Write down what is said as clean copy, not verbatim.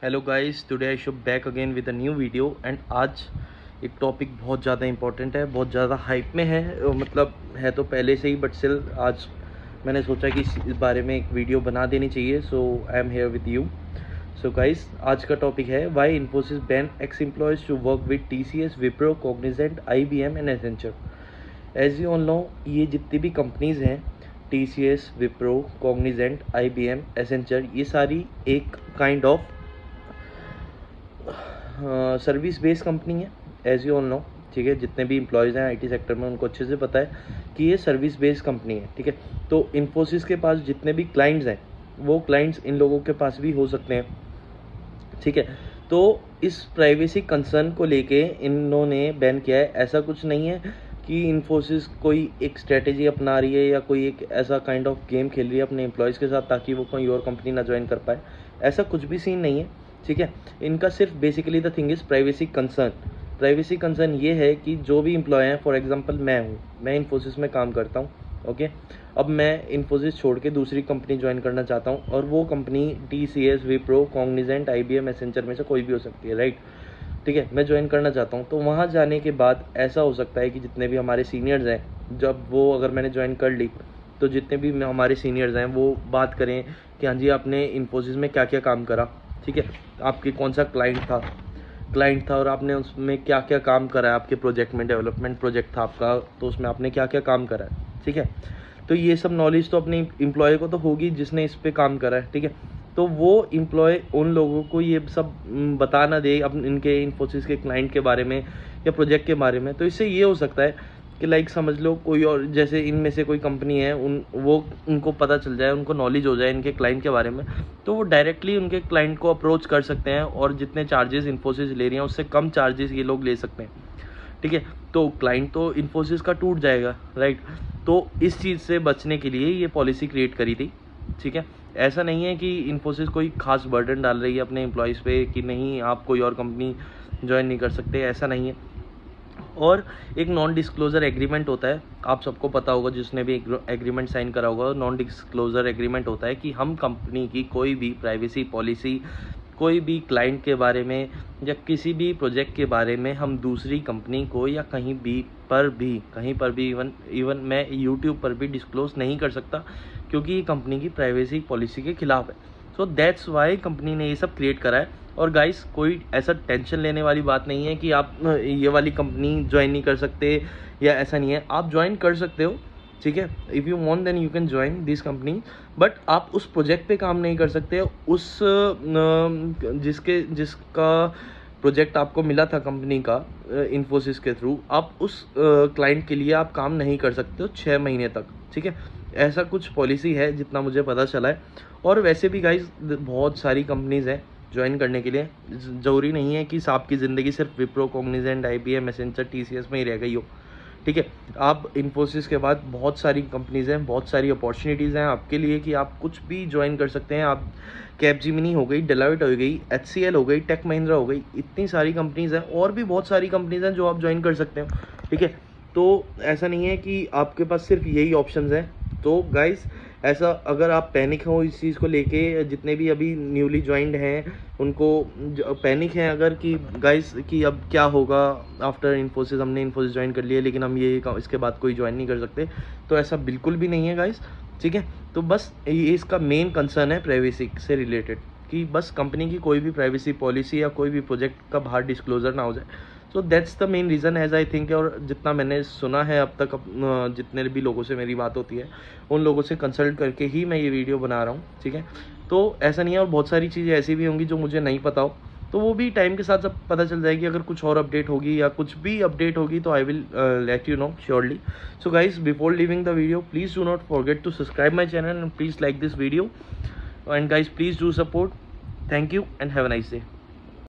Hello guys, today I show back again with a new video and आज एक topic बहुत ज़्यादा important है, बहुत ज़्यादा हाइप में है। मतलब है तो पहले से ही, बट स्टिल आज मैंने सोचा कि इस बारे में एक वीडियो बना देनी चाहिए। So I am here with you. So guys, आज का टॉपिक है why Infosys ban ex employees to work with TCS, Wipro, Cognizant, IBM and Accenture. As you all know, ये जितनी भी कंपनीज हैं, TCS, Wipro, Cognizant, IBM, Accenture, ये सारी एक kind of service based company है। एज यू ऑल नो, ठीक है, जितने भी एम्प्लॉयज़ हैं IT सेक्टर में उनको अच्छे से पता है कि ये सर्विस बेस्ड कंपनी है। ठीक है, तो इन्फोसिस के पास जितने भी क्लाइंट्स हैं, वो क्लाइंट्स इन लोगों के पास भी हो सकते हैं। ठीक है, तो इस प्राइवेसी कंसर्न को लेके इन्होंने बैन किया है। ऐसा कुछ नहीं है कि इन्फोसिस कोई एक स्ट्रेटेजी अपना रही है या कोई एक ऐसा काइंड ऑफ गेम खेल रही है अपने एम्प्लॉयज़ के साथ ताकि वो कोई और कंपनी ना ज्वाइन कर पाए। ऐसा कुछ भी सीन नहीं है। ठीक है, इनका सिर्फ basically the thing is privacy concern. Privacy concern ये है कि जो भी एम्प्लॉय हैं, फॉर एग्जांपल मैं इन्फोसिस में काम करता हूँ। ओके, अब मैं इन्फोसिस छोड़ के दूसरी कंपनी ज्वाइन करना चाहता हूँ और वो company TCS, Wipro, Cognizant, IBM, Accenture में से कोई भी हो सकती है, राइट। ठीक है, मैं ज्वाइन करना चाहता हूँ, तो वहाँ जाने के बाद ऐसा हो सकता है कि जितने भी हमारे सीनियर्स हैं, जब वो अगर मैंने ज्वाइन कर ली तो जितने भी हमारे सीनियर्स हैं वो बात करें कि हाँ जी, आपने इन्फोसिस में क्या क्या काम करा। ठीक है, आपके कौन सा क्लाइंट था और आपने उसमें क्या क्या काम करा है। आपके प्रोजेक्ट में डेवलपमेंट प्रोजेक्ट था आपका, तो उसमें आपने क्या क्या काम करा है। ठीक है, तो ये सब नॉलेज तो अपने एम्प्लॉय को तो होगी जिसने इस पे काम करा है। ठीक है, तो वो एम्प्लॉय उन लोगों को ये सब बता ना दे अपने इनके इन्फोसिस के क्लाइंट के बारे में या प्रोजेक्ट के बारे में। तो इससे ये हो सकता है कि लाइक समझ लो कोई और, जैसे इनमें से कोई कंपनी है, उनको पता चल जाए, उनको नॉलेज हो जाए इनके क्लाइंट के बारे में, तो वो डायरेक्टली उनके क्लाइंट को अप्रोच कर सकते हैं और जितने चार्जेस इन्फोसिस ले रही हैं उससे कम चार्जेस ये लोग ले सकते हैं। ठीक है, तो क्लाइंट तो इन्फोसिस का टूट जाएगा, राइट। तो इस चीज़ से बचने के लिए ये पॉलिसी क्रिएट करी थी। ठीक है, ऐसा नहीं है कि इन्फोसिस कोई खास बर्डन डाल रही है अपने एम्प्लॉयज़ पे कि नहीं आप कोई और कंपनी ज्वाइन नहीं कर सकते, ऐसा नहीं है। और एक नॉन डिस्क्लोजर एग्रीमेंट होता है, आप सबको पता होगा, जिसने भी एग्रीमेंट साइन करा होगा। नॉन डिस्क्लोजर एग्रीमेंट होता है कि हम कंपनी की कोई भी प्राइवेसी पॉलिसी, कोई भी क्लाइंट के बारे में या किसी भी प्रोजेक्ट के बारे में हम दूसरी कंपनी को या कहीं पर भी इवन मैं यूट्यूब पर भी डिस्क्लोज नहीं कर सकता, क्योंकि ये कंपनी की प्राइवेसी पॉलिसी के खिलाफ है। सो दैट्स वाई कंपनी ने ये सब क्रिएट करा है। और गाइस, कोई ऐसा टेंशन लेने वाली बात नहीं है कि आप ये वाली कंपनी ज्वाइन नहीं कर सकते या ऐसा नहीं है, आप ज्वाइन कर सकते हो। ठीक है, if you want then you can join this company, but आप उस प्रोजेक्ट पे काम नहीं कर सकते। उस जिसका प्रोजेक्ट आपको मिला था कंपनी का इन्फोसिस के थ्रू, आप उस क्लाइंट के लिए आप काम नहीं कर सकते हो 6 महीने तक। ठीक है, ऐसा कुछ पॉलिसी है जितना मुझे पता चला है। और वैसे भी गाइस, बहुत सारी कंपनीज़ हैं ज्वाइन करने के लिए। ज़रूरी नहीं है कि आपकी ज़िंदगी सिर्फ Wipro, Cognizant, IBM, Accenture, TCS में ही रह गई हो। ठीक है, आप इन्फोसिस के बाद बहुत सारी कंपनीज़ हैं, बहुत सारी अपॉर्चुनिटीज़ हैं आपके लिए कि आप कुछ भी ज्वाइन कर सकते हैं। आप कैपजेमिनी हो गई, डेलॉयट हो गई, HCL हो गई, टेक महिंद्रा हो गई, इतनी सारी कंपनीज़ हैं और भी बहुत सारी कंपनीज़ हैं जो आप ज्वाइन कर सकते हो। ठीक है, तो ऐसा नहीं है कि आपके पास सिर्फ यही ऑप्शंस हैं। तो गाइस, ऐसा अगर आप पैनिक हो इस चीज़ को लेके, जितने भी अभी न्यूली ज्वाइंड हैं उनको पैनिक है अगर कि गाइस कि अब क्या होगा आफ्टर इन्फोसिस, हमने इन्फोसिस ज्वाइन कर लिया लेकिन हम ये इसके बाद कोई ज्वाइन नहीं कर सकते, तो ऐसा बिल्कुल भी नहीं है गाइस। ठीक है, तो बस ये इसका मेन कंसर्न है प्राइवेसी से रिलेटेड, कि बस कंपनी की कोई भी प्राइवेसी पॉलिसी या कोई भी प्रोजेक्ट का बाहर डिस्क्लोजर ना हो जाए। So that's the main reason as I think. और जितना मैंने सुना है अब तक, जितने भी लोगों से मेरी बात होती है उन लोगों से कंसल्ट करके ही मैं ये वीडियो बना रहा हूँ। ठीक है, तो ऐसा नहीं है। और बहुत सारी चीज़ें ऐसी भी होंगी जो मुझे नहीं पता हो, तो वो भी टाइम के साथ सब पता चल जाएगी। अगर कुछ और अपडेट होगी या कुछ भी अपडेट होगी तो I will let you know surely. So guys, before leaving the video, please do not forget to subscribe my channel and please like this video, and guys please do support. Thank you and have a nice day.